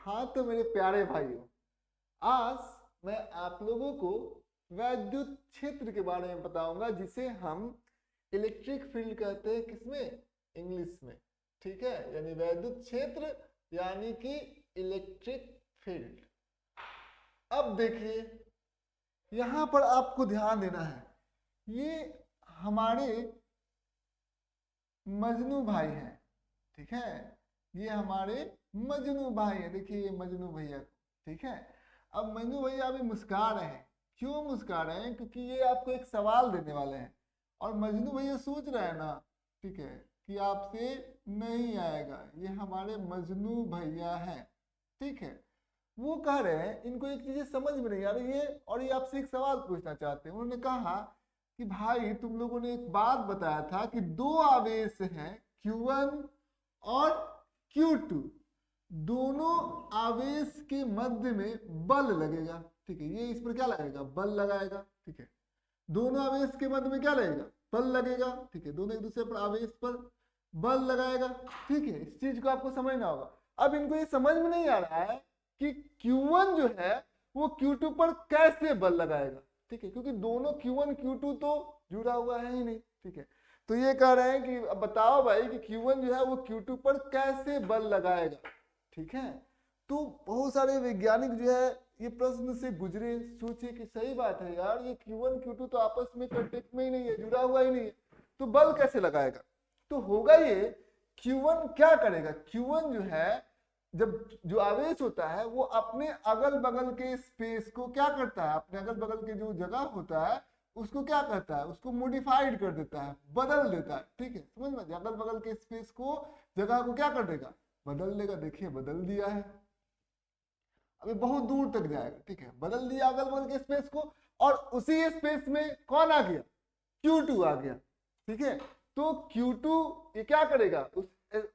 हाँ तो मेरे प्यारे भाइयों, आज मैं आप लोगों को वैद्युत क्षेत्र के बारे में बताऊंगा, जिसे हम इलेक्ट्रिक फील्ड कहते हैं। किसमें? इंग्लिश में। ठीक है, यानी वैद्युत क्षेत्र यानी कि इलेक्ट्रिक फील्ड। अब देखिए, यहां पर आपको ध्यान देना है। ये हमारे मजनू भाई हैं। ठीक है, ये हमारे मजनू भाई है। देखिए ये मजनू भैया। ठीक है, अब मजनू भैया अभी मुस्कुरा रहे हैं। क्यों मुस्कुरा रहे हैं? क्योंकि ये आपको एक सवाल देने वाले हैं और मजनू भैया सोच रहे हैं ना, ठीक है, कि आपसे नहीं आएगा। ये हमारे मजनू भैया हैं। ठीक है, वो कह रहे हैं इनको एक चीजें समझ में नहीं आ रही है और ये आपसे एक सवाल पूछना चाहते हैं। उन्होंने कहा कि भाई तुम लोगों ने एक बात बताया था कि दो आवेश हैं, Q1 और Q2। दोनों आवेश के मध्य में बल लगेगा। ठीक है, ये इस पर क्या लगेगा? बल लगाएगा। ठीक है, दोनों आवेश के मध्य में क्या लगेगा? बल लगेगा। ठीक है, दोनों एक दूसरे पर आवेश पर बल लगाएगा। ठीक है, इस चीज को आपको समझना होगा। अब इनको ये समझ में नहीं आ रहा है कि Q1 जो है वो Q2 पर कैसे बल लगाएगा। ठीक है, क्योंकि दोनों Q1 Q2 तो जुड़ा हुआ है ही नहीं। ठीक है, तो ये कह रहे हैं कि अब बताओ भाई कि Q1 जो है वो Q2 पर कैसे बल लगाएगा। ठीक है, तो बहुत सारे वैज्ञानिक जो है ये प्रश्न से गुजरे, सोचे कि सही बात है यार, ये Q1 Q2 तो आपस में कांटेक्ट में ही नहीं है, जुड़ा हुआ ही नहीं है, तो बल कैसे लगाएगा? तो होगा ये, Q1 क्या करेगा? Q1 जो है, जब जो आवेश होता है वो अपने अगल बगल के स्पेस को क्या करता है, अपने अगल बगल के जो जगह होता है उसको क्या करता है, उसको मॉडिफाइड कर देता है, बदल देता है। ठीक है, समझ में? अगल बगल के स्पेस को, जगह को क्या कर देगा? बदल देगा। देखिए बदल दिया है, अभी बहुत दूर तक जाएगा। ठीक है, बदल दिया अगल बगल के स्पेस को, और उसी स्पेस में कौन आ गया? Q2 आ गया। ठीक है, तो Q2 ये क्या करेगा?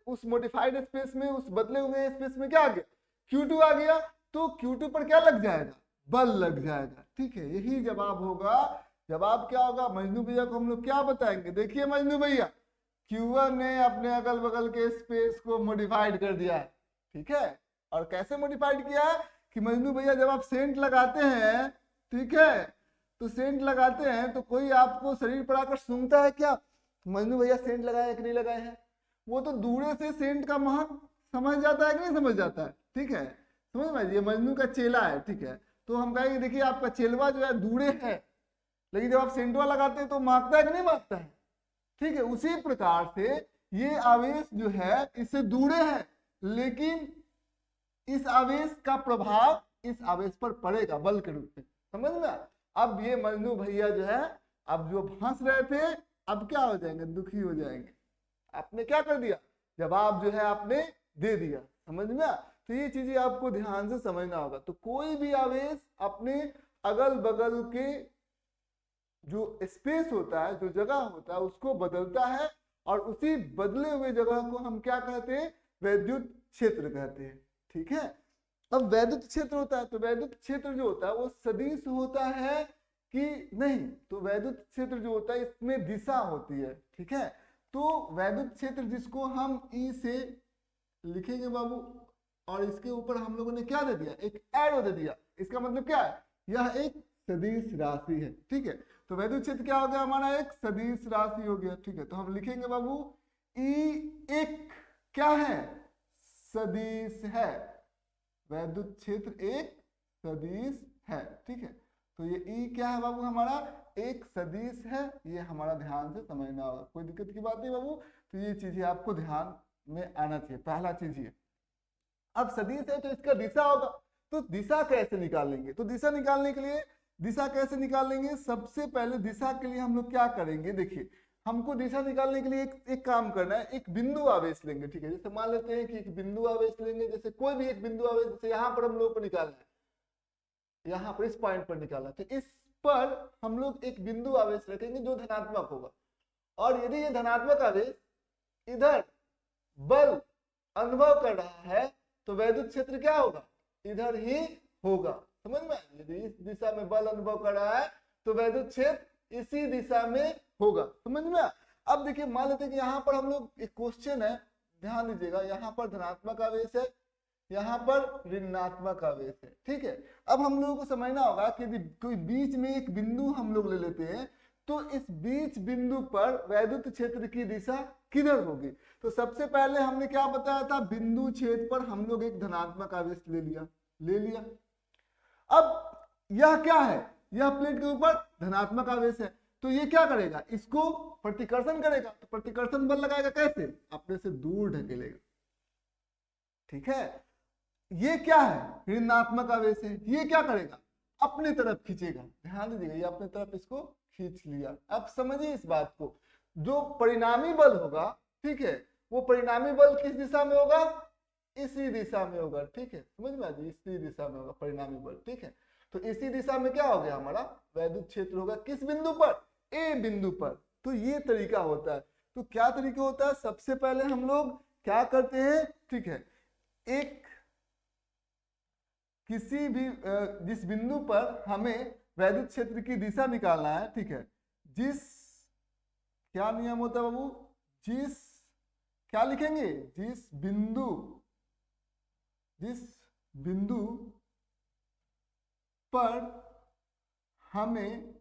उस मॉडिफाइड स्पेस में, उस बदले हुए स्पेस में क्या आ गया? Q2 आ गया, तो Q2 पर क्या लग जाएगा? बल लग जाएगा। ठीक है, यही जवाब होगा। जवाब क्या होगा? मजनू भैया को हम लोग क्या बताएंगे? देखिए मजनू भैया, Q1 ने अपने अगल बगल के स्पेस को मॉडिफाइड कर दिया है। ठीक है, और कैसे मॉडिफाइड किया है कि मजनू भैया जब आप सेंट लगाते हैं, ठीक है, तो सेंट लगाते हैं तो कोई आपको शरीर पर आकर सूंघता है क्या? मजनू भैया सेंट लगाए कि नहीं लगाए हैं? वो तो दूरे से सेंट का महक समझ जाता है कि नहीं समझ जाता है? ठीक है, समझ में? ये मजनू का चेला है। ठीक है, तो हम कहेंगे देखिए आपका चेलवा जो है दूरे है, लेकिन जब आप सेंटवा लगाते हैं तो महकता है कि नहीं महकता है? ठीक है, उसी प्रकार से ये आवेश जो है इससे दूरे है, लेकिन इस आवेश का प्रभाव इस आवेश पर पड़ेगा बल के रूप में। समझ में? अब ये मजनू भैया जो है, अब जो हंस रहे थे, अब क्या हो जाएंगे? दुखी हो जाएंगे। आपने क्या कर दिया? जवाब जो है आपने दे दिया। समझ में? तो ये चीजें आपको ध्यान से समझना होगा। तो कोई भी आवेश अपने अगल बगल के जो स्पेस होता है, जो जगह होता है, उसको बदलता है, और उसी बदले हुए जगह को हम क्या कहते हैं? वैद्युत क्षेत्र कहते हैं। ठीक है, अब वैद्युत क्षेत्र होता है, तो वैद्युत क्षेत्र जो होता है वो सदिश होता है कि नहीं? तो वैद्युत क्षेत्र जो होता है इसमें दिशा होती है। ठीक है, तो वैद्युत क्षेत्र जिसको हम ई से लिखेंगे बाबू, और इसके ऊपर हम लोगों ने क्या दे दिया? एक एरो दे दिया। इसका मतलब क्या है? यह एक सदिश राशि है। ठीक है, तो वैद्युत क्षेत्र क्या हो गया हमारा? एक सदिश राशि हो गया। ठीक है, तो हम लिखेंगे बाबू ई एक क्या है? सदिश है। वैद्युत क्षेत्र एक सदिश है। ठीक है, तो ये ई क्या है बाबू? हमारा एक सदिश है। ये हमारा ध्यान से समझना होगा, कोई दिक्कत की बात नहीं बाबू। तो ये चीजें आपको ध्यान में आना चाहिए। पहला चीज ये, अब सदिश है तो इसका दिशा होगा, तो दिशा कैसे निकालेंगे? तो दिशा निकालने के लिए, दिशा कैसे निकालेंगे? सबसे पहले दिशा के लिए हम लोग क्या करेंगे? देखिए, हमको दिशा निकालने के लिए एक काम करना है। एक बिंदु आवेश लेंगे। ठीक है, जैसे मान लेते हैं कि एक बिंदु आवेश लेंगे, जैसे कोई भी एक बिंदु आवेश, जैसे यहाँ पर हम लोग को निकालना है, यहाँ पर इस पॉइंट पर निकालना है, तो इस पर हम लोग एक बिंदु आवेश रखेंगे जो धनात्मक होगा। और यदि ये धनात्मक आवेश इधर बल अनुभव कर रहा है, तो वैद्युत क्षेत्र क्या होगा? इधर ही होगा। समझ में? यदि इस दिशा में बल अनुभव कर रहा है तो वैद्युत क्षेत्र इसी दिशा में होगा। समझ में? अब देखिए, मान लेते हैं कि यहाँ पर हम लोग, एक क्वेश्चन है, ध्यान दीजिएगा, यहाँ पर धनात्मक आवेश है, यहाँ पर ऋणात्मक आवेश है। ठीक है, अब हम लोगों को समझना होगा कि यदि कोई बीच में एक बिंदु हम लोग ले लेते हैं तो इस बीच बिंदु पर वैद्युत क्षेत्र की दिशा किधर होगी। तो सबसे पहले हमने क्या बताया था, बिंदु छेद पर हम लोग एक धनात्मक आवेश ले लिया। अब यह क्या है, यह प्लेट के ऊपर धनात्मक आवेश है, तो ये क्या करेगा, इसको प्रतिकर्षण करेगा। तो प्रतिकर्षण बल लगाएगा कैसे, अपने से दूर ढकेलेगा। ठीक है, ये क्या है, ऋणात्मक आवेश है, ये क्या करेगा, अपने तरफ खींचेगा। ध्यान दीजिएगा, ये अपने तरफ इसको खींच लिया। अब समझिए इस बात को, जो परिणामी बल होगा, ठीक है, वो परिणामी बल किस दिशा में होगा, इसी दिशा में होगा। ठीक है, समझ में आ गई, इसी दिशा में होगा परिणामी बल। ठीक है, तो इसी दिशा में क्या हो गया, हमारा वैद्युत क्षेत्र होगा किस बिंदु पर, ए बिंदु पर। तो ये तरीका होता है। तो क्या तरीका होता है, सबसे पहले हम लोग क्या करते हैं, ठीक है, एक किसी भी जिस बिंदु पर हमें वैद्युत क्षेत्र की दिशा निकालना है, ठीक है, जिस क्या नियम होता है बाबू, जिस क्या लिखेंगे, जिस बिंदु पर हमें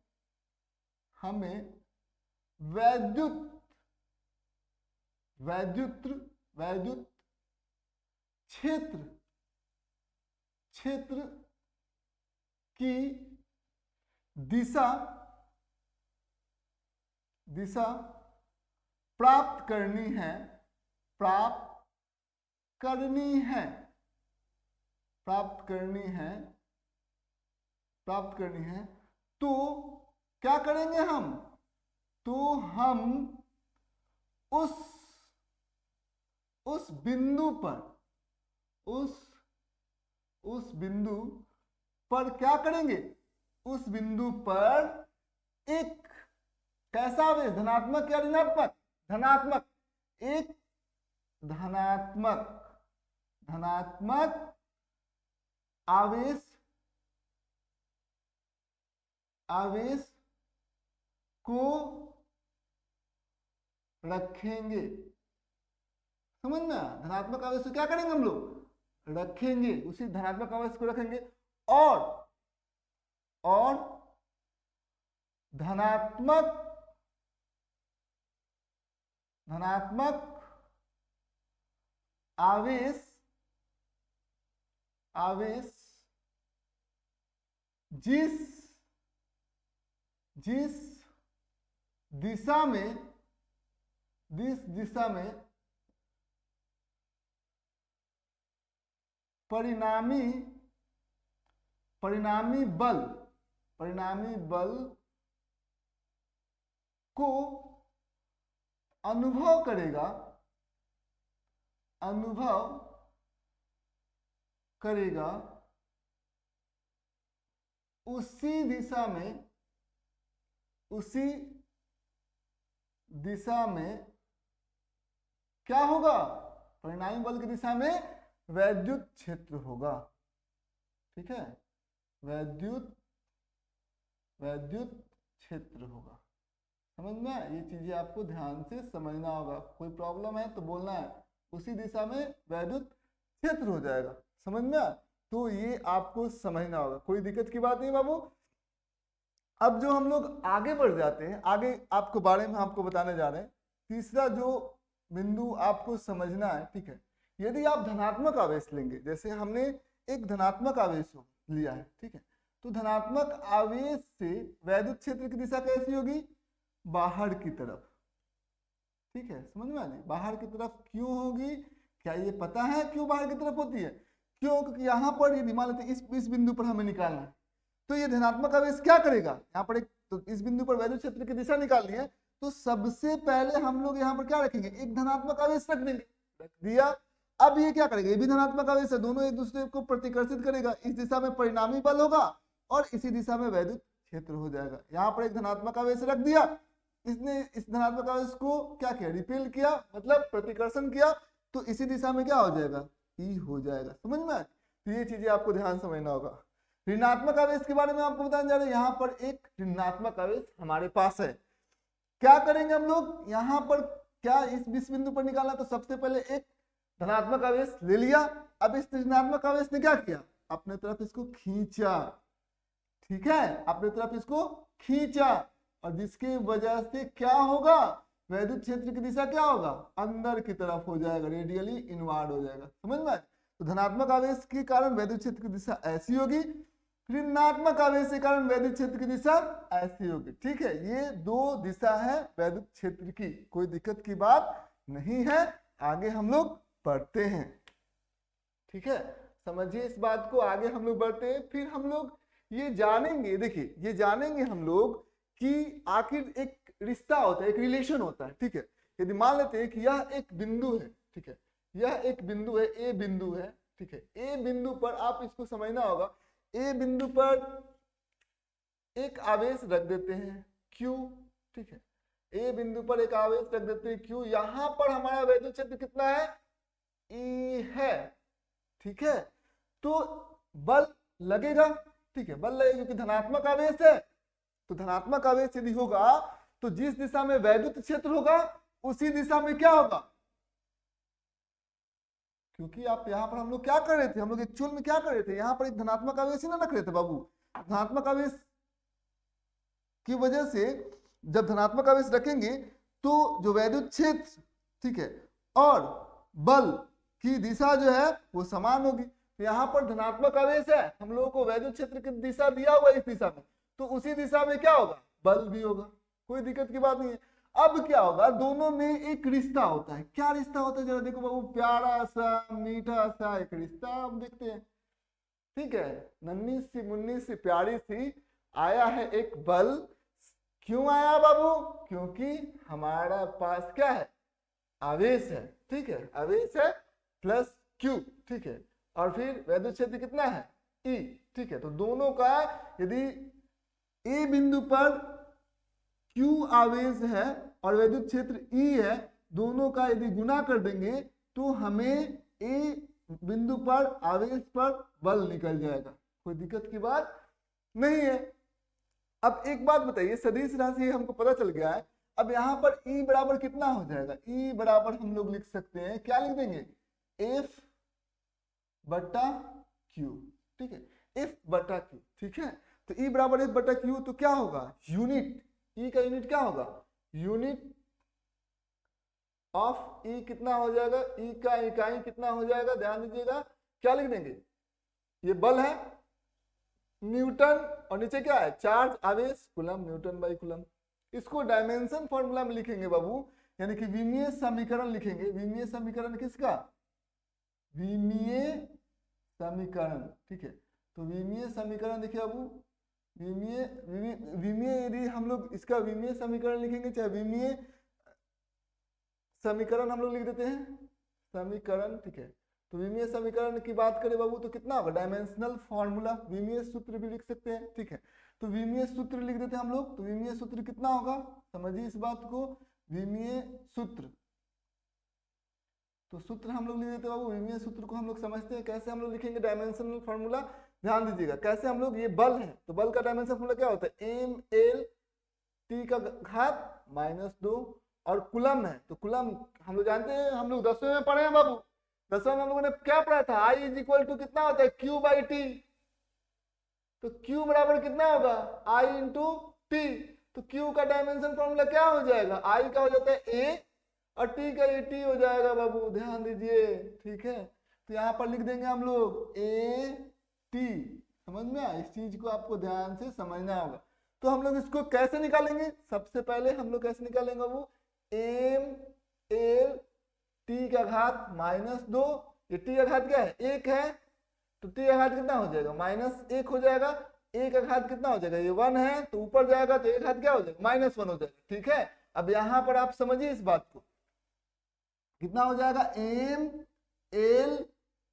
वैद्युत क्षेत्र की दिशा प्राप्त करनी है, तो क्या करेंगे हम, तो हम उस बिंदु पर क्या करेंगे, उस बिंदु पर एक कैसा आवेश, धनात्मक या ऋणात्मक, धनात्मक, एक धनात्मक आवेश को रखेंगे। समझ में, धनात्मक आवेश को क्या करेंगे हम लोग, रखेंगे, उसी धनात्मक आवेश को रखेंगे और धनात्मक आवेश जिस दिशा में परिणामी बल को अनुभव करेगा उसी दिशा में क्या होगा, परिणामी बल की दिशा में वैद्युत क्षेत्र होगा। ठीक है, वैद्युत क्षेत्र होगा। समझ में, ये चीजें आपको ध्यान से समझना होगा। कोई प्रॉब्लम है तो बोलना है, उसी दिशा में वैद्युत क्षेत्र हो जाएगा। समझ में, तो ये आपको समझना होगा, कोई दिक्कत की बात नहीं बाबू। अब जो हम लोग आगे बढ़ जाते हैं, आगे आपको बारे में आपको बताने जा रहे हैं। तीसरा जो बिंदु आपको समझना है, ठीक है, यदि आप धनात्मक आवेश लेंगे, जैसे हमने एक धनात्मक आवेश लिया है, ठीक है, तो धनात्मक आवेश से वैद्युत क्षेत्र की दिशा कैसी होगी, बाहर की तरफ। ठीक है, समझ में आ गई, बाहर की तरफ क्यों होगी, क्या ये पता है क्यों बाहर की तरफ होती है, क्यों, क्योंकि यहाँ पर ये मान लेते इस बिंदु पर हमें निकालना है, तो ये धनात्मक आवेश क्या करेगा, यहाँ पर एक, तो इस बिंदु पर वैद्युत क्षेत्र की दिशा निकालनी है, तो सबसे पहले हम लोग यहाँ पर क्या रखेंगे, एक धनात्मक आवेश रख देंगे, रख दिया। अब ये क्या करेगा, ये भी धनात्मक आवेश है, दोनों एक दूसरे को प्रतिकर्षित करेगा, इस दिशा में परिणामी बल होगा और इसी दिशा में वैद्युत क्षेत्र हो जाएगा। यहाँ पर एक धनात्मक आवेश रख दिया, इसने इस धनात्मक आवेश को क्या किया, रिपेल किया, मतलब प्रतिकर्षण किया, तो इसी दिशा में क्या हो जाएगा, ई हो जाएगा। समझ में, तो ये चीजें आपको ध्यान समझना होगा। ऋणात्मक आवेश के बारे में आपको बताने जा रहे हैं। यहाँ पर एक ऋणात्मक आवेश हमारे पास है, क्या करेंगे हम लोग, यहाँ पर क्या इस बिंदु पर निकालना, तो सबसे पहले एक धनात्मक आवेश ले लिया, अब इस ऋणात्मक आवेश ने क्या किया, अपने तरफ इसको खींचा, ठीक है, अपने तरफ इसको खींचा, और जिसकी वजह से क्या होगा, वैद्युत क्षेत्र की दिशा क्या होगा, अंदर की तरफ हो जाएगा, रेडियली इनवर्ड हो जाएगा, समझ में। तो धनात्मक आवेश के कारण वैद्युत क्षेत्र की दिशा ऐसी होगी, ऋणात्मक आवेश के कारण वैद्युत क्षेत्र की दिशा ऐसी होगी, ठीक है। ये दो दिशा है वैद्युत क्षेत्र की, कोई दिक्कत की बात नहीं है। आगे हम लोग बढ़ते हैं, ठीक है, समझिए इस बात को, आगे हम लोग बढ़ते हैं। फिर हम लोग ये जानेंगे, देखिए ये जानेंगे हम लोग कि आखिर एक रिश्ता होता है, एक रिलेशन होता है, ठीक है। यदि मान लेते हैं कि यह एक बिंदु है, ठीक है, यह एक बिंदु है, ए बिंदु है, ठीक है। ए बिंदु पर आप इसको समझना होगा, ए बिंदु पर एक आवेश रख देते हैं Q, ठीक है, ए बिंदु पर एक आवेश रख देते हैं Q, यहां पर हमारा वैद्युत क्षेत्र कितना है, E है, ठीक है। तो बल लगेगा, ठीक है, बल लगेगा क्योंकि धनात्मक आवेश है, तो धनात्मक आवेश यदि होगा तो जिस दिशा में वैद्युत क्षेत्र होगा उसी दिशा में क्या होगा, क्योंकि आप यहां पर हम लोग क्या कर रहे थे, हम लोग एक्चुअल में क्या कर रहे थे, यहां पर एक धनात्मक आवेश ही ना रख रहे थे बाबू। धनात्मक आवेश की वजह से जब धनात्मक आवेश रखेंगे तो जो वैद्युत क्षेत्र, ठीक है, और बल की दिशा जो है वो समान होगी। तो यहाँ पर धनात्मक आवेश है, हम लोगों को वैद्युत क्षेत्र की दिशा दिया हुआ है इस दिशा में, तो उसी दिशा में क्या होगा, बल भी होगा, कोई दिक्कत की बात नहीं है। अब क्या होगा, दोनों में एक रिश्ता होता है, क्या रिश्ता होता है जरा देखो बाबू, प्यारा सा मीठा सा एक रिश्ता हम देखते हैं, ठीक है। नन्ही सी मुन्नी सी प्यारी सी आया है एक बल, क्यों आया बाबू, क्योंकि हमारा पास क्या है, आवेश है, ठीक है, आवेश है प्लस Q, ठीक है, और फिर वैद्युत क्षेत्र कितना है, E, ठीक है। तो दोनों का यदि ए बिंदु पर Q आवेश है और वैद्युत क्षेत्र E है, दोनों का यदि गुना कर देंगे तो हमें ए बिंदु पर आवेश पर बल निकल जाएगा, कोई दिक्कत की बात नहीं है। अब एक बात बताइए, सदिश राशि हमको पता चल गया है, अब यहाँ पर E बराबर कितना हो जाएगा, E बराबर हम लोग लिख सकते हैं, क्या लिख देंगे, F बटा Q, ठीक है, F बटा Q, ठीक है। तो E बराबर F बटा Q, तो क्या होगा, यूनिट, E का यूनिट क्या होगा, यूनिट ऑफ E कितना हो जाएगा, E का इकाई कितना हो जाएगा, ध्यान दीजिएगा, क्या लिख देंगे, ये बल है न्यूटन, और नीचे क्या है, चार्ज आवेश कूलम, न्यूटन बाई कूलम। इसको डायमेंशन फॉर्मूला में लिखेंगे बाबू, यानी कि विमीय समीकरण लिखेंगे। विमीय समीकरण किसका, विमीय समीकरण, ठीक है। तो विमीय समीकरण देखिए बाबू, विमीय यदि हम लोग इसका विमीय समीकरण लिखेंगे, चाहे विमीय समीकरण हम लोग लिख देते हैं, समीकरण, ठीक है। तो विमीय समीकरण की बात करें बाबू तो कितना होगा, डायमेंशनल फॉर्मूला, विमीय सूत्र भी लिख सकते हैं, ठीक है। तो विमीय सूत्र लिख देते हैं हम लोग, तो विमीय सूत्र कितना होगा, समझिए इस बात को, विमीय सूत्र, तो सूत्र हम लोग लिख देते हैं बाबू, विमीय सूत्र को हम लोग समझते हैं, कैसे हम लोग लिखेंगे डायमेंशनल फॉर्मूला, ध्यान दीजिएगा कैसे हम लोग, ये बल है तो बल का डायमेंशन फॉर्मूला क्या होता है, एम एल टी का घात -2, और कुलम है तो कुलम हम लोग जानते हैं, हम लोग 10वें में पढ़े हैं बाबू, 10वें में हम लोगों ने क्या पढ़ा था, I इज इक्वल टू कितना होता है, Q बाई टी, तो Q बराबर कितना होगा, I इंटू टी, तो Q का डायमेंशन फॉर्मूला क्या हो जाएगा, I का हो जाता है A और T का AT हो जाएगा बाबू, ध्यान दीजिए, ठीक है। तो यहाँ पर लिख देंगे हम लोग AT, समझ में आया, इस चीज को आपको ध्यान से समझना होगा। तो हम लोग इसको कैसे निकालेंगे, सबसे पहले हम लोग कैसे निकालेंगे बाबू, एम एल टी का घात -2, ये टी का घात क्या है, 1 है, तो टी का घात कितना हो जाएगा, -1 हो जाएगा, ए का घात कितना हो जाएगा, ये 1 है, तो ऊपर जाएगा तो ए का घात क्या हो जाएगा, -1 हो जाएगा, ठीक है। अब यहाँ पर आप समझिए इस बात को, कितना हो जाएगा, एम एल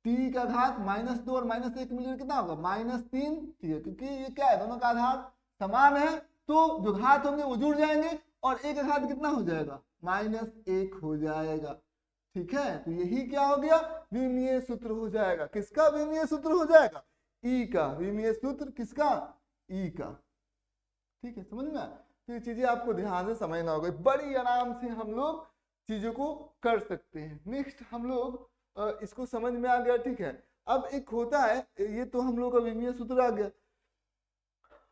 टी का घात -2 और -1 मिलकर कितना होगा, -3, ठीक है, क्योंकि ये क्या है, दोनों का आधार समान है, तो जो घात होंगे वो जुड़ जाएंगे, और एक का घात कितना हो जाएगा, -1 हो जाएगा, ठीक है। तो यही क्या हो गया, विमीय सूत्र हो जाएगा, किसका विमीय सूत्र हो जाएगा, ई का विमीय सूत्र, किसका, ई का, ठीक है, समझ में। तो ये चीजें आपको ध्यान से समझना होगा, बड़ी आराम से हम लोग चीजों को कर सकते हैं। नेक्स्ट हम लोग इसको समझ में आ गया, ठीक है। अब एक होता है, ये तो हम लोग का विमीय सूत्र आ गया।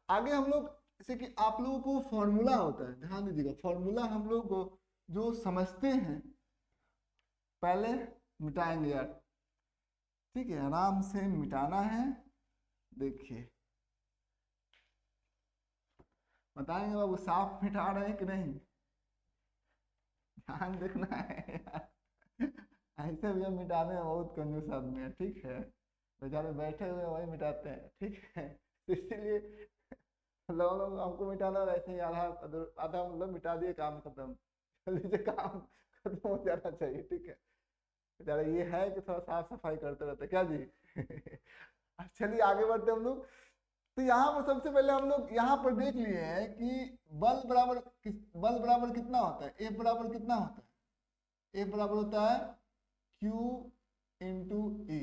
आगे हम लोग जैसे कि आप लोगों को फॉर्मूला होता है, ध्यान दीजिएगा, फॉर्मूला हम लोग जो समझते हैं पहले मिटाएंगे यार, ठीक है, आराम से मिटाना है। देखिए बताएंगे बाबू साफ मिटा रहे हैं कि नहीं, ध्यान देखना है यार। ऐसे भी हम मिटाने में बहुत कंजूस आदमी है, ठीक है, बेचारे बैठे हुए वही मिटाते हैं, ठीक है। तो इसीलिए लोग हमको मिटाना, वैसे ही आधा आधा मतलब मिटा दिए, काम खत्म, जल्दी से काम खत्म हो जाना चाहिए, ठीक है। बेचारा ये है कि थोड़ा साफ सफाई करते रहते, क्या जी। चलिए आगे बढ़ते हम लोग। तो यहाँ पर सबसे पहले हम लोग यहाँ पर देख लिए हैं कि बल बराबर कितना होता है, F बराबर कितना होता है, F बराबर होता है Q इंटू E,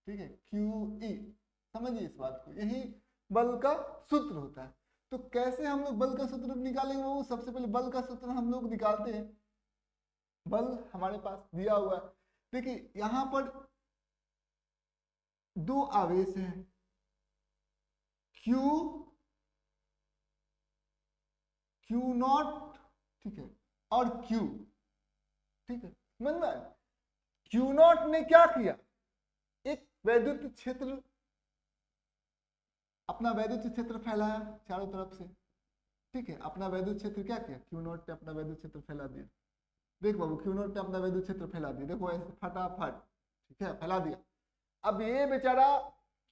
ठीक है, QE। समझिए इस बात को, यही बल का सूत्र होता है। तो कैसे हम लोग बल का सूत्र निकालेंगे, वो सबसे पहले बल का सूत्र हम लोग निकालते हैं। बल हमारे पास दिया हुआ है, देखिए यहाँ पर दो आवेश हैं, Q नॉट, ठीक है, और Q, ठीक है, समझ में आया? Q नॉट ने क्या किया, एक वैद्युत क्षेत्र, अपना वैद्युत क्षेत्र फैलाया चारों तरफ से, ठीक है, अपना वैद्युत क्षेत्र क्या किया, Q नॉट ने अपना वैद्युत क्षेत्र फैला दिया। देख बाबू, Q नॉट ने अपना वैद्युत क्षेत्र फैला दिया, देखो ऐसे फटाफट, ठीक है, फैला दिया। अब ये बेचारा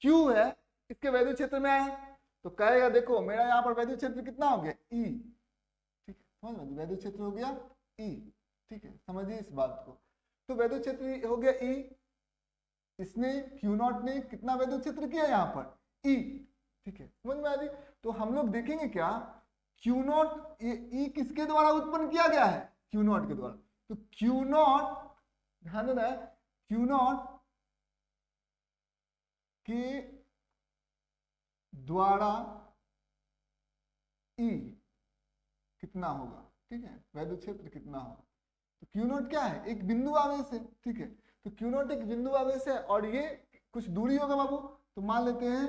Q है, इसके वैद्युत क्षेत्र में आया, तो कहेगा देखो मेरा यहाँ पर वैद्युत क्षेत्र कितना हो गया, E, ठीक है, समझ में, वैद्युत क्षेत्र हो गया E, ठीक है, समझिए इस बात को। तो वैद्युत क्षेत्र हो गया E, इसने Q नॉट ने कितना वैद्युत क्षेत्र किया यहाँ पर, E, ठीक है, समझ में आ रही। तो हम लोग देखेंगे क्या, Q नॉट, ये E किसके द्वारा उत्पन्न किया गया है, Q नॉट के द्वारा। तो Q नॉट, ध्यान देना है, Q नॉट के द्वारा E कितना होगा, ठीक है, वैद्युत क्षेत्र कितना होगा। तो Q नॉट क्या है, एक बिंदु आवेश है, ठीक है, तो Q नॉट एक बिंदु आवेश है और ये कुछ दूरी होगा बाबू, तो मान लेते हैं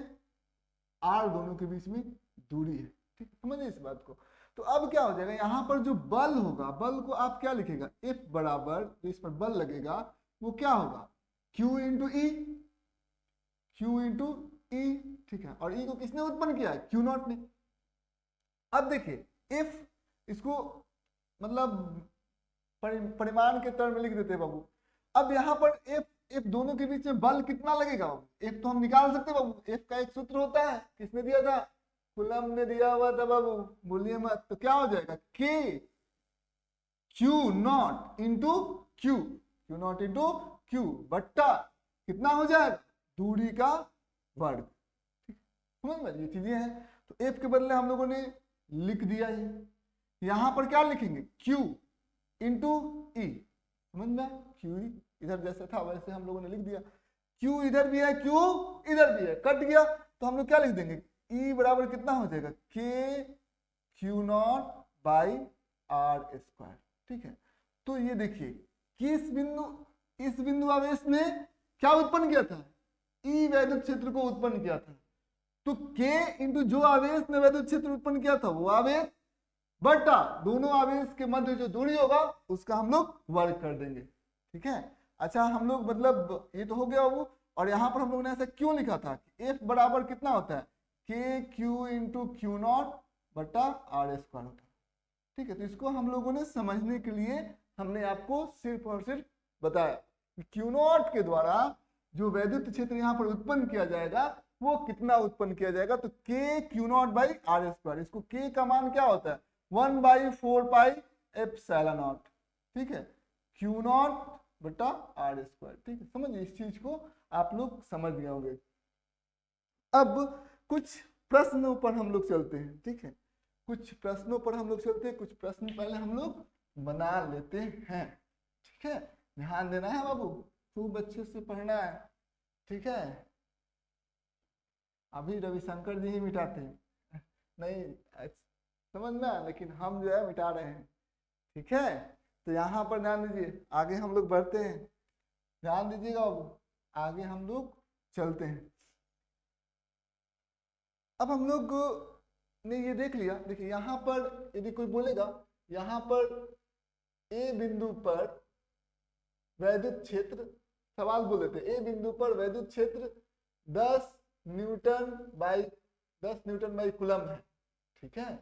R दोनों के बीच में दूरी है, ठीक है, समझिए इस बात को। तो अब क्या हो जाएगा, यहाँ पर जो बल होगा, बल को आप क्या लिखेगा, F बराबर जो इस पर बल लगेगा वो क्या होगा, Q इंटू ई, Q इंटू ई, ठीक है, और E को किसने उत्पन्न किया है, Q नॉट ने। अब देखिए इफ इसको मतलब परिमाण के टर्म में लिख देते हैं बाबू। अब यहाँ पर F दोनों के बीच में बल कितना लगेगा, F तो हम निकाल सकते हैं बाबू, F का एक सूत्र होता है, किसने दिया था, कुलम ने दिया हुआ था बाबू, भूलिए मत। तो क्या हो जाएगा, K Q not into Q, Q not into Q बट्टा कितना हो जाएगा, दूरी का वर्ग, समझ में, ये चीजें हैं। तो F के बदले हम लोगों ने लिख दिया है, यहां पर क्या लिखेंगे, Q इंटू ई, समझ में, Q इधर जैसे था वैसे हम लोगों ने लिख दिया, Q इधर भी है, Q इधर भी है, कट गया, तो हम लोग क्या लिख देंगे, E बराबर कितना हो जाएगा, K Q not by R square, ठीक है। तो ये देखिए किस बिंदु, इस बिंदु आवेश ने क्या उत्पन्न किया था, E वैद्युत क्षेत्र को उत्पन्न किया था। तो K इंटू जो आवेश ने वैद्युत क्षेत्र उत्पन्न किया था वो आवेश बटा दोनों आवेश के मध्य जो दूरी होगा उसका हम लोग वर्ग कर देंगे, ठीक है। अच्छा हम लोग मतलब ये तो हो गया वो, और यहाँ पर हम लोग ने ऐसा क्यों लिखा था, F बराबर कितना होता है, K Q into Q not बटा R स्क्वायर होता है, ठीक है। तो इसको हम लोगों ने समझने के लिए हमने आपको सिर्फ और सिर्फ बताया कि Q नॉट के द्वारा जो वैद्युत क्षेत्र यहाँ पर उत्पन्न किया जाएगा वो कितना उत्पन्न किया जाएगा, तो K Q not by R square, इसको K का मान क्या होता है, 1/4 पाई एप्सिलॉन नॉट, ठीक है, Q नॉट बटा R स्क्वायर, ठीक है, समझिए इस चीज को आप लोग समझ गए होंगे। अब कुछ प्रश्नों पर हम लोग चलते हैं, ठीक है, कुछ प्रश्नों पर हम लोग चलते हैं, कुछ प्रश्न पहले हम लोग बना लेते हैं, ठीक है, ध्यान देना है बाबू, खूब अच्छे से पढ़ना है, ठीक है। अभी रविशंकर जी ही मिटाते हैं, नहीं समझ में, लेकिन हम जो है मिटा रहे हैं, ठीक है। तो यहाँ पर ध्यान दीजिए, आगे हम लोग बढ़ते हैं, ध्यान दीजिएगा बाबू, आगे हम लोग चलते हैं। अब हम लोग ने ये देख लिया, देखिए यहाँ पर यदि कोई बोलेगा यहाँ पर ए बिंदु पर वैद्युत क्षेत्र, सवाल बोले थे ए बिंदु पर वैद्युत क्षेत्र 10 न्यूटन बाई कूलम है, ठीक है,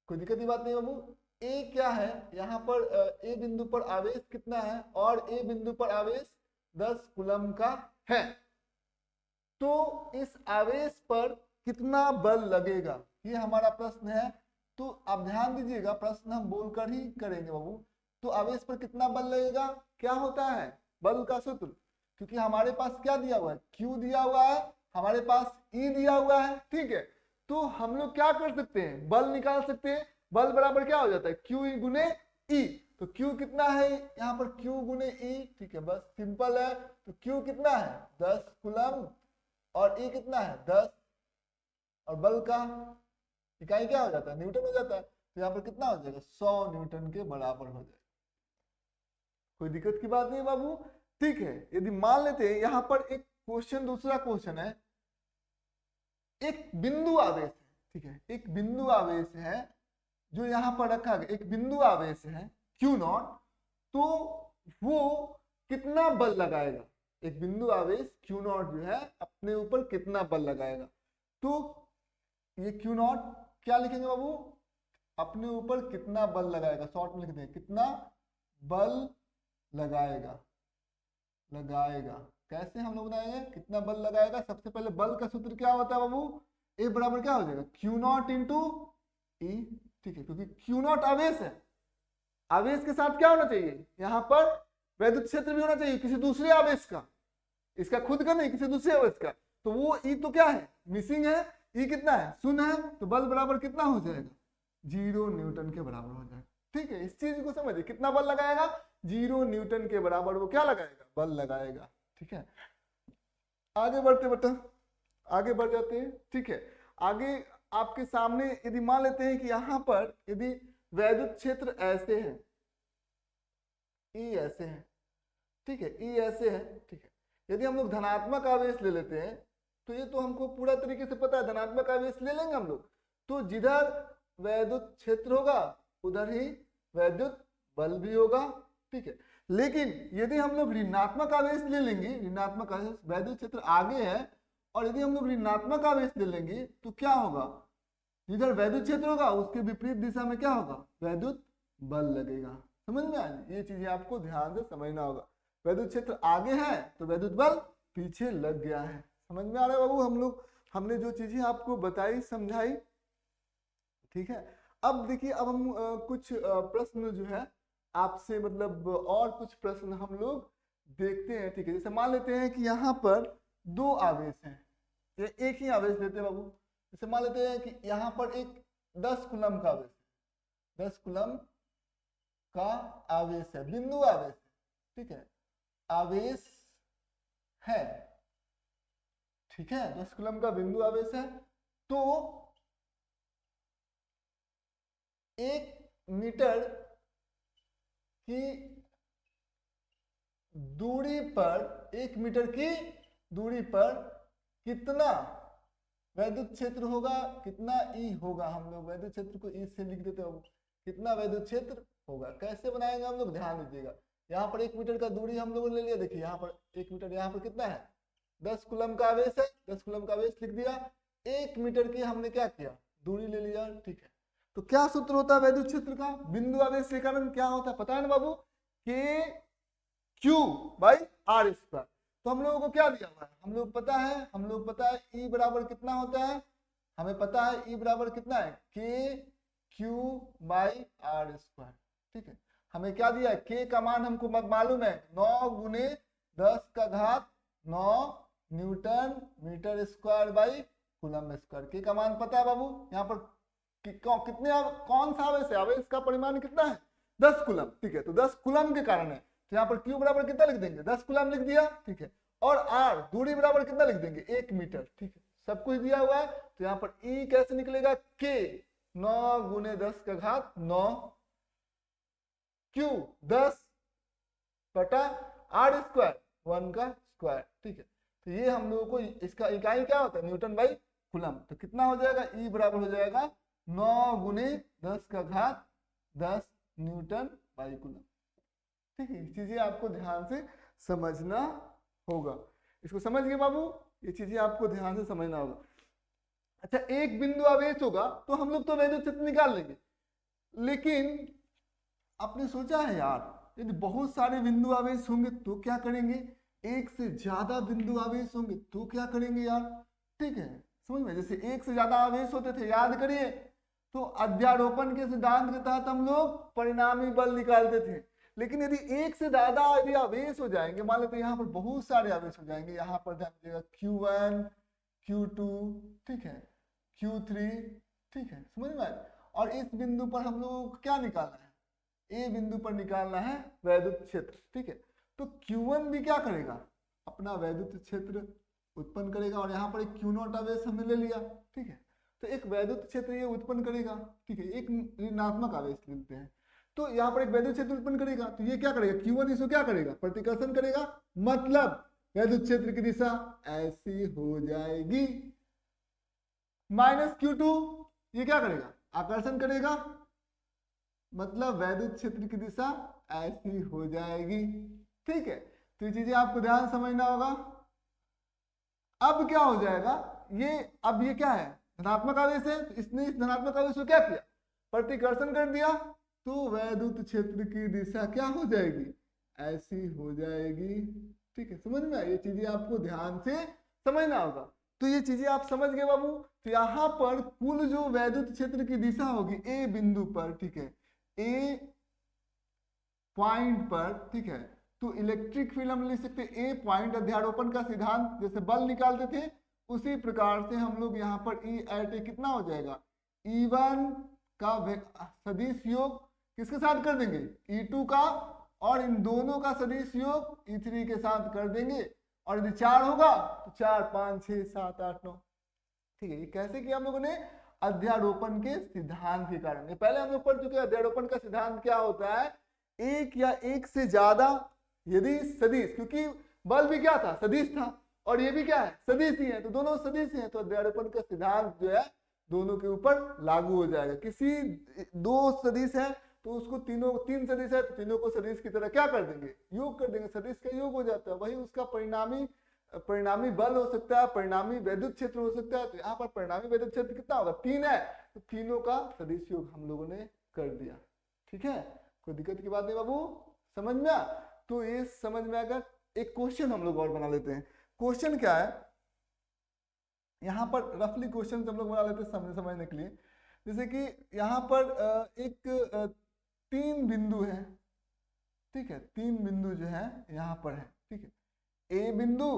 कोई दिक्कत की बात नहीं बाबू। ए क्या है, यहाँ पर ए बिंदु पर आवेश कितना है, और ए बिंदु पर आवेश 10 कूलम का है, तो इस आवेश पर कितना बल लगेगा, ये हमारा प्रश्न है। तो आप ध्यान दीजिएगा, प्रश्न हम बोलकर ही करेंगे बाबू। तो आवेश पर कितना बल लगेगा, क्या होता है बल का सूत्र, क्योंकि हमारे पास क्या दिया हुआ है, Q दिया हुआ है, हमारे पास E दिया हुआ है, ठीक है। तो हम लोग क्या कर सकते हैं, बल निकाल सकते हैं। बल बराबर क्या हो जाता है, Q गुने E। तो Q कितना है यहाँ पर, Q गुने E, ठीक है, बस सिंपल है। तो Q कितना है 10 कूलम, और E कितना है 10, और बल का इकाई क्या हो जाता है, न्यूटन हो जाता है। तो यहाँ पर कितना हो जाएगा, 100 न्यूटन के बराबर हो जाएगा। कोई दिक्कत की बात नहीं बाबू, ठीक है। यदि मान लेते हैं यहाँ पर एक क्वेश्चन, दूसरा क्वेश्चन है, एक बिंदु आवेश है, ठीक है, एक बिंदु आवेश है जो यहाँ पर रखा गया, एक बिंदु आवेश है Q0, तो वो कितना बल लगाएगा, एक बिंदु आवेश Q0 जो है अपने ऊपर कितना बल लगाएगा। तो ये Q0 क्या लिखेंगे बाबू, अपने ऊपर कितना बल लगाएगा, शॉर्ट में लिख दें, कितना बल लगाएगा, कैसे हम लोग बनाएंगे, कितना बल लगाएगा। सबसे पहले बल का सूत्र क्या होता है बाबू, ए बराबर क्या हो जाएगा, Q0 इंटू E, ठीक है, क्योंकि Q0 आवेश है, आवेश के साथ क्या होना चाहिए, यहाँ पर वैद्युत क्षेत्र भी होना चाहिए किसी दूसरे आवेश का, इसका खुद का नहीं, किसी दूसरे आवेश का। तो वो E तो क्या है, मिसिंग है, E कितना है, 0 है, तो बल बराबर कितना हो जाएगा, 0 न्यूटन के बराबर हो जाएगा, ठीक है। इस चीज को समझिए, कितना बल लगाएगा, 0 न्यूटन के बराबर वो क्या लगाएगा, बल लगाएगा, ठीक है। आगे बढ़ते बेटा, आगे बढ़ जाते हैं, ठीक है। आगे आपके सामने यदि मान लेते हैं कि यहाँ पर यदि वैद्युत क्षेत्र ऐसे है, E ऐसे है, ठीक है, E ऐसे है, ठीक है। यदि हम लोग धनात्मक आवेश ले लेते हैं, तो ये तो हमको पूरा तरीके से पता है, धनात्मक आवेश ले लेंगे हम लोग, तो जिधर वैद्युत क्षेत्र होगा उधर ही वैद्युत बल भी होगा, ठीक है। लेकिन यदि हम लोग ऋणात्मक आवेश ले लेंगे, ऋणात्मक आवेश, वैद्युत क्षेत्र आगे है, और यदि हम लोग ऋणात्मक आवेश ले लेंगे तो क्या होगा, जिधर वैद्युत क्षेत्र होगा उसके विपरीत दिशा में क्या होगा, वैद्युत बल लगेगा। समझ में आया, ये चीजें आपको ध्यान से समझना होगा। वैद्युत क्षेत्र आगे है तो वैद्युत बल पीछे लग गया है। समझ में आ रहा है बाबू, हम लोग हमने जो चीजें आपको बताई समझाई, ठीक है। अब देखिए, अब हम कुछ प्रश्न जो है आपसे, मतलब और कुछ प्रश्न हम लोग देखते हैं, ठीक है। जैसे मान लेते हैं कि यहाँ पर 2 आवेश हैं, ये एक ही आवेश लेते हैं बाबू। जैसे मान लेते हैं कि यहाँ पर एक 10 कूलम का आवेश है, 10 कूलम का आवेश है, बिंदु आवेश है, ठीक है, आवेश है, ठीक है, 10 कूलम का बिंदु आवेश है। तो 1 मीटर की दूरी पर, 1 मीटर की दूरी पर कितना वैद्युत क्षेत्र होगा, कितना E होगा। हम लोग वैद्युत क्षेत्र को E से लिख देते हो, कितना वैद्युत क्षेत्र होगा। कैसे बनाएंगे हम लोग, ध्यान दीजिएगा। यहाँ पर 1 मीटर का दूरी हम लोगों ने ले लिया, देखिए यहाँ पर 1 मीटर, यहाँ पर कितना है 10 कूलम का आवेश है, 10 कूलम का आवेश लिख दिया। 1 मीटर की हमने क्या किया, दूरी ले लिया, ठीक है। तो क्या सूत्र होता है वैद्युत क्षेत्र का, बिंदु आवेश के कारण क्या होता है, पता है ना बाबू, के क्यू बाई आर स्क्वायर। तो हम लोगों को क्या दिया हुआ है, हम लोग पता है E बराबर कितना होता है, हमें पता है E बराबर कितना है, के क्यू बाई आर स्क्वायर, ठीक है। हमें क्या दिया है, के का मान हमको मालूम है 9 गुने 10 का घात 9 newton metre square by coulomb square. के का मान पता है बाबू, यहाँ पर कितने, कौन सा आवेश है, आवेश का परिमाण कितना है 10 कूलम, ठीक है। तो 10 कूलम के कारण है, तो यहाँ पर Q बराबर कितना लिख देंगे, 10 कूलम लिख दिया, ठीक है। और R दूरी बराबर कितना लिख देंगे, 1 मीटर, ठीक है। सब कुछ दिया हुआ है, तो यहाँ पर E कैसे निकलेगा, K 9 गुने 10 का घात 9, Q 10 बटा आर स्क्वायर 1 का स्क्वायर, ठीक है। तो ये हम लोगों को इसका इकाई क्या होता है, न्यूटन बाई कूलम। तो कितना हो जाएगा, ई बराबर हो जाएगा 9 गुने 10 का घात 10 न्यूटन बाई कूलम, ठीक है। ये चीजें आपको ध्यान से समझना होगा, इसको समझ गए बाबू, ये चीजें आपको ध्यान से समझना होगा। अच्छा, एक बिंदु आवेश होगा तो हम लोग तो वैद्युत क्षेत्र निकाल लेंगे, लेकिन आपने सोचा है यार, यदि बहुत सारे बिंदु आवेश होंगे तो क्या करेंगे, एक से ज्यादा बिंदु आवेश होंगे तो क्या करेंगे यार, ठीक है। समझ में, जैसे एक से ज्यादा आवेश होते थे, याद करिए, तो अध्यारोपण के सिद्धांत के तहत हम लोग परिणामी बल निकालते थे। लेकिन यदि एक से ज्यादा यदि आवेश हो जाएंगे, मान लेते यहाँ पर बहुत सारे आवेश हो जाएंगे, यहाँ पर ध्यान दीजिएगा Q1 Q2, ठीक है, Q3, ठीक है, समझ में। और इस बिंदु पर हम लोगों को क्या निकालना है, ए बिंदु पर निकालना है वैद्युत क्षेत्र, ठीक है। तो Q1 भी क्या करेगा, अपना वैद्युत क्षेत्र उत्पन्न करेगा, और यहाँ पर एक Q0 आवेश हमने ले लिया, ठीक है। तो एक वैद्युत क्षेत्र ये उत्पन्न करेगा, ठीक है, एक ऋणात्मक आवेश लेते हैं, तो यहाँ पर एक वैद्युत क्षेत्र उत्पन्न करेगा, तो ये क्या करेगा, Q1 इसको क्या करेगा, प्रतिकर्षण करेगा, मतलब वैद्युत क्षेत्र की दिशा ऐसी हो जाएगी। माइनस Q2 ये क्या करेगा, आकर्षण करेगा, मतलब वैद्युत क्षेत्र की दिशा ऐसी हो जाएगी, ठीक है। तो ये चीजें आपको ध्यान समझना होगा। अब क्या हो जाएगा, ये अब ये क्या है, धनात्मक आवेश है, तो इसने इस धनात्मक आवेश को क्या किया, प्रतिकर्षण कर दिया, तो वैद्युत क्षेत्र की दिशा क्या हो जाएगी, ऐसी हो जाएगी, ठीक है। समझ में, ये चीजें आपको ध्यान से समझना होगा। तो ये चीजें आप समझ गए बाबू। तो यहाँ पर कुल जो वैद्युत क्षेत्र की दिशा होगी ए बिंदु पर, ठीक है, ए पॉइंट पर, ठीक है, तो इलेक्ट्रिक फील्ड हम लिख सकते हैं ए पॉइंट, अध्यारोपण का सिद्धांत जैसे बल निकालते थे उसी प्रकार से हम लोग यहाँ पर ई एट ए कितना हो जाएगा, E1 का सदिश योग किसके साथ कर देंगे, E2 का, और इन दोनों का सदिश योग E3 के साथ कर देंगे, और यदि 4 होगा तो 4 5 6 7 8 9, ठीक है। ये कैसे किया हम लोगों ने, अध्यारोपण के सिद्धांत के कारण। ये पहले हम लोग पढ़ चुके हैं अध्यारोपण का सिद्धांत क्या होता है, एक या एक से ज्यादा यदि सदिश, क्योंकि बल भी क्या था, सदिश था, और ये भी क्या है, सदिश ही है, तो दोनों सदिश हैं, तो अध्यारोपण का सिद्धांत जो है दोनों के ऊपर लागू हो जाएगा। किसी दो सदिश है तो उसको तीन सदिश है तो तीनों को सदिश की तरह क्या कर देंगे, योग कर देंगे, सदिश का योग हो जाता है, वही उसका परिणामी बल हो सकता है, परिणामी वैद्युत क्षेत्र हो सकता है। तो यहाँ पर परिणामी वैद्युत क्षेत्र कितना होगा, 3 है, तो तीनों का सदिश योग हम लोगों ने कर दिया, ठीक है। कोई दिक्कत की बात नहीं बाबू, समझ में। तो ये समझ में आकर एक क्वेश्चन हम लोग और बना लेते हैं। क्वेश्चन क्या है, यहाँ पर रफली क्वेश्चन हम लोग बना लेते हैं समझने के लिए। जैसे कि यहाँ पर एक 3 बिंदु है, ठीक है, 3 बिंदु जो है यहाँ पर है, ठीक है, ए बिंदु,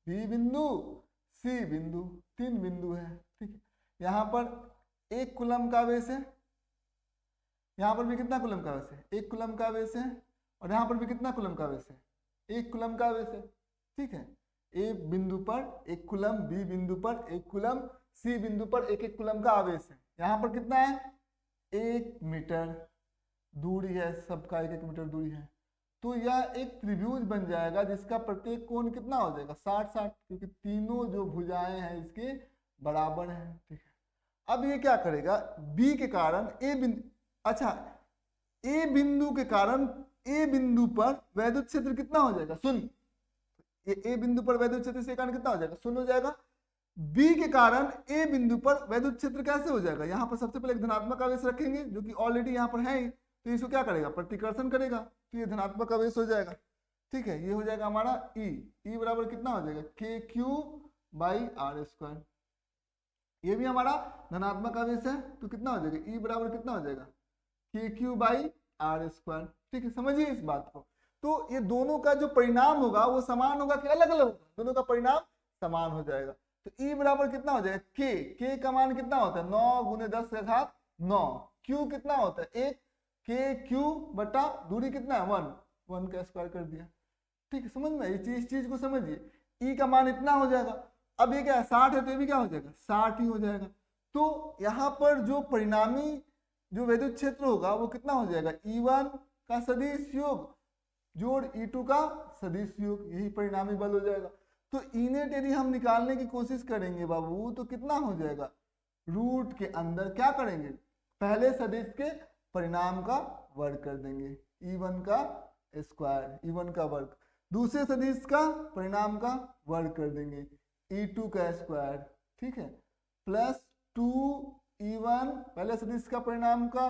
बी बिंदु, सी बिंदु, 3 बिंदु है, ठीक है। यहाँ पर 1 कूलम का आवेश है, यहाँ पर भी कितना कूलम का आवेश है, 1 कूलम का आवेश है, और यहाँ पर भी कितना कूलम का आवेश है, 1 कूलम का आवेश है, ठीक है। ए बिंदु पर 1 कूलम, बी बिंदु पर 1 कूलम, सी बिंदु पर 1 कूलम का आवेश है। यहाँ पर कितना है, 1 मीटर दूरी है, सबका 1 मीटर दूरी है। तो यह एक त्रिभुज बन जाएगा जिसका प्रत्येक कोण कितना हो जाएगा, 60-60, क्योंकि तीनों जो भुजाएं हैं इसके बराबर हैं, ठीक है। अब ये क्या करेगा, बी के कारण ए बिंदु, अच्छा ए बिंदु के कारण ए बिंदु पर वैद्युत क्षेत्र कितना हो जाएगा, 0। ए बिंदु पर वैद्युत क्षेत्र से कारण कितना हो जाएगा, 0 हो जाएगा। बी के कारण ए बिंदु पर वैद्युत क्षेत्र कैसे हो जाएगा, यहाँ पर सबसे पहले एक धनात्मक आवेश रखेंगे जो कि ऑलरेडी यहाँ पर है ही, तो इसको क्या करेगा, प्रतिकर्षण करेगा, तो ये धनात्मक आवेश हो जाएगा, ठीक है। ये हो जाएगा हमारा ई बराबर कितना हो जाएगा, KQ/R²। ये भी हमारा धनात्मक आवेश है, तो कितना हो जाएगा, ई बराबर कितना हो जाएगा, KQ/R², ठीक है। समझिए इस बात को। तो ये दोनों का जो परिणाम होगा वो समान होगा कि अलग अलग होगा, दोनों का परिणाम समान हो जाएगा। तो ई बराबर कितना हो जाएगा, के का मान कितना होता है, 9 गुने 10 का घात 9, क्यू कितना होता है 1, KQ बटा दूरी कितना है 1 का स्क्वायर कर दिया, ठीक है। समझ में, इस चीज को समझिए, ई का मान इतना हो जाएगा। अब ये क्या है, 60 है तो ये भी क्या हो जाएगा, 60 ही हो जाएगा। तो यहाँ पर जो परिणामी जो वैद्युत क्षेत्र होगा वो कितना हो जाएगा, E1 का सदिश योग जोड़ E2 का सदिश योग, यही परिणामी बल हो जाएगा। तो ई नेट यदि हम निकालने की कोशिश करेंगे बाबू तो कितना हो जाएगा, रूट के अंदर क्या करेंगे, पहले सदिश के परिणाम का वर्ग कर देंगे, E1 का स्क्वायर, E1 का वर्ग, दूसरे सदिश का परिणाम का वर्ग कर देंगे, E2 का स्क्वायर, ठीक है, प्लस 2E1 पहले सदिश का परिणाम का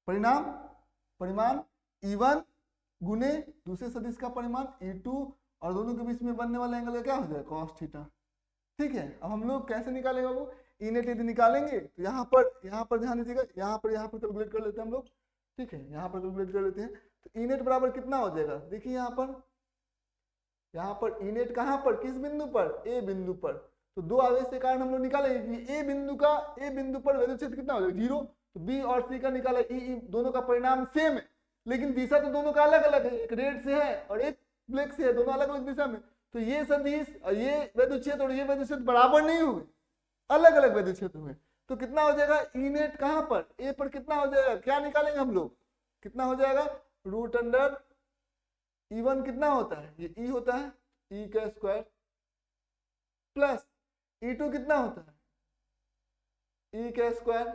परिमाण E1 गुने दूसरे सदिश का परिमाण E2, और दोनों के बीच में बनने वाला एंगल क्या हो जाएगा, cos थीटा। ठीक है, अब हम लोग कैसे निकालेंगे बाबू, ई नेट यदि निकालेंगे तो यहाँ पर ध्यान दीजिएगा, यहाँ पर कैलकुलेट कर लेते हैं हम लोग। ठीक है, यहाँ पर कैलकुलेट कर लेते हैं। तो ई नेट बराबर कितना हो जाएगा, देखिए यहाँ पर ई नेट कहाँ पर, किस बिंदु पर, ए बिंदु पर। तो दो आवेश के कारण हम लोग निकालेंगे कि ए बिंदु पर वैद्युत क्षेत्र कितना हो जाएगा, 0। तो बी और सी का निकाला, ई दोनों का परिणाम सेम है, लेकिन दिशा तो दोनों का अलग अलग है, एक रेड से है और एक ब्लैक से है, दोनों अलग अलग दिशा में। तो ये सदिश और ये वैद्युत क्षेत्र और ये वैद्युत क्षेत्र बराबर नहीं हुए, अलग अलग वैद्युत क्षेत्र हुए। तो कितना हो जाएगा, ई नेट कहाँ पर, ए पर कितना हो जाएगा, क्या निकालेंगे हम लोग, कितना हो जाएगा, रूट अंडर E1 कितना होता है, ये E होता है, E का स्क्वायर, प्लस E2 कितना होता है, E का square,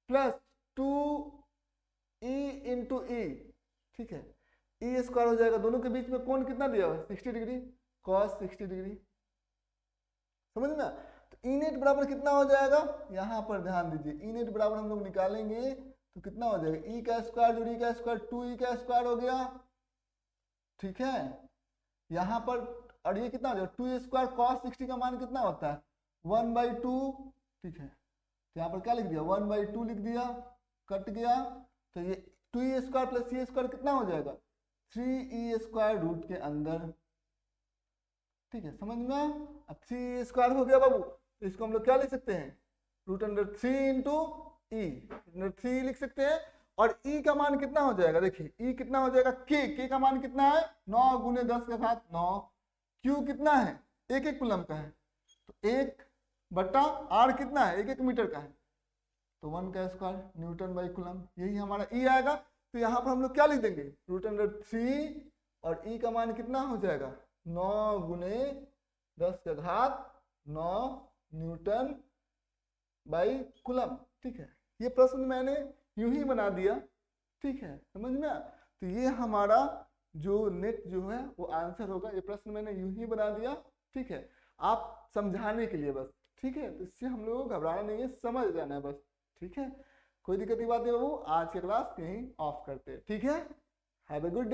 plus 2E into E। ठीक है, E स्क्वायर हो जाएगा, दोनों के बीच में कोण कितना दिया हुआ है, 60 डिग्री, cos 60 डिग्री, समझ ना। तो ई नेट बराबर कितना हो जाएगा, यहाँ पर ध्यान दीजिए, ई नेट बराबर हम लोग निकालेंगे तो कितना हो जाएगा, E का स्क्वायर जोड़ E का स्क्वायर, 2E का स्क्वायर हो गया। ठीक है, यहाँ पर और ये कितना हो जाएगा, 2 स्क्वायर cos 60 का मान कितना होता है, 1/2। ठीक है, तो यहाँ पर क्या लिख दिया, 1/2 लिख दिया, कट गया। तो ये 2E square plus C square कितना हो जाएगा, 3E स्क्वायर रूट के अंदर। ठीक है, समझ में। अब 3E स्क्वायर हो गया बाबू, तो इसको हम लोग क्या लिख सकते हैं, रूट अंडर 3 इंटू ई, 3 लिख सकते हैं। और E का मान कितना हो जाएगा, देखिए E कितना हो जाएगा, K का मान कितना है, 9 गुने 10 का घात 9। Q कितना है, 1 कूलम का है, तो 1/r कितना है, 1 मीटर का है, तो 1 का स्क्वायर न्यूटन बाई कूलम, यही हमारा E आएगा। तो यहाँ पर हम लोग क्या लिख देंगे, रूट अंडर 3, और E का मान कितना हो जाएगा, 9 गुने 10 का घात 9 न्यूटन बाई कूलम। ठीक है, ये प्रश्न मैंने यूं ही बना दिया। ठीक है, समझ में। तो ये हमारा जो नेट जो है वो आंसर होगा, ये प्रश्न मैंने यूं ही बना दिया। ठीक है, आप समझाने के लिए बस। ठीक है, तो इससे हम लोगों को घबराना नहीं है, समझ जाना है बस। ठीक है, कोई दिक्कत की बात नहीं बाबू, आज की क्लास यहीं ऑफ करते हैं। ठीक है, हैव ए गुड डे।